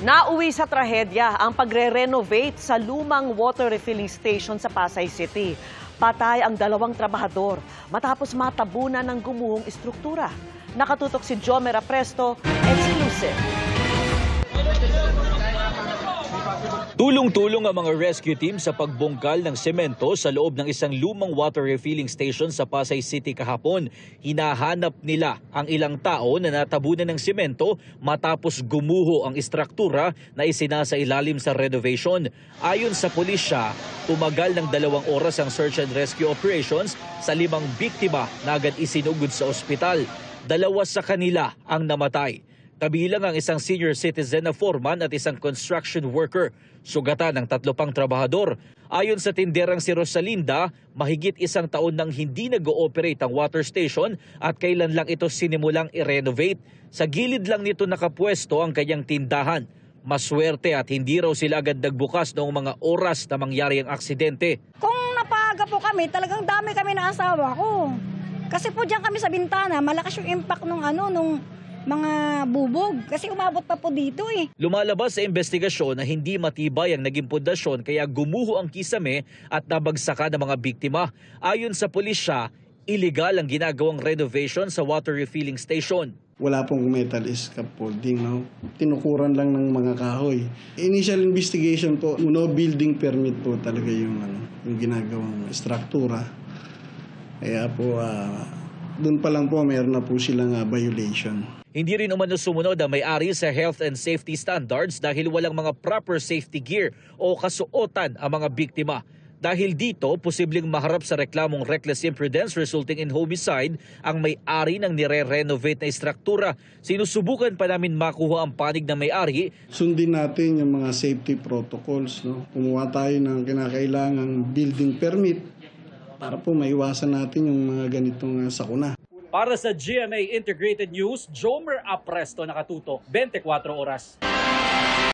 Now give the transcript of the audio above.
Nauwi sa trahedya ang pagre-renovate sa lumang water refilling station sa Pasay City. Patay ang 2 trabahador matapos matabunan ng gumuhong istruktura. Nakatutok si Jomer Apresto, exclusive. Tulong-tulong ang mga rescue team sa pagbungkal ng semento sa loob ng isang lumang water refilling station sa Pasay City kahapon. Hinahanap nila ang ilang tao na natabunan ng semento matapos gumuho ang istruktura na isinasa ilalim sa renovation. Ayon sa pulisya, tumagal ng 2 oras ang search and rescue operations sa 5 biktima na agad isinugod sa ospital. 2 sa kanila ang namatay. Kabilang ang isang senior citizen na foreman at isang construction worker. Sugatan ng 3 pang trabahador. Ayon sa tinderang si Rosalinda, mahigit 1 taon nang hindi nag-ooperate ang water station at kailan lang ito sinimulang i-renovate. Sa gilid lang nito nakapwesto ang kanyang tindahan. Maswerte at hindi raw sila agad nagbukas noong mga oras na mangyari ang aksidente. Kung napaaga po kami, talagang dami kami na asawa ko. Kasi po diyan kami sa bintana, malakas yung impact nung mga bubog. Kasi umabot pa po dito eh. Lumalabas sa investigasyon na hindi matibay ang naging pundasyon kaya gumuho ang kisame at nabagsakan ng mga biktima. Ayon sa pulisya, illegal ang ginagawang renovation sa water refilling station. Wala pong metal scaffolding, no? Tinukuran lang ng mga kahoy. Initial investigation po, no building permit po talaga yung ginagawang struktura. Kaya po, doon pa lang po mayroon na po silang violation. Hindi rin umano sumunod ang may-ari sa health and safety standards dahil walang mga proper safety gear o kasuotan ang mga biktima. Dahil dito, posibleng maharap sa reklamong reckless imprudence resulting in homicide ang may-ari ng nire-renovate na istruktura. Sinusubukan pa namin makuha ang panig ng may-ari. Sundin natin yung mga safety protocols, no? Kumuha tayo ng kinakailangang building permit para po maiwasan natin yung mga ganitong sakuna. Para sa GMA Integrated News, Jomer Apresto, nakatutok 24 oras.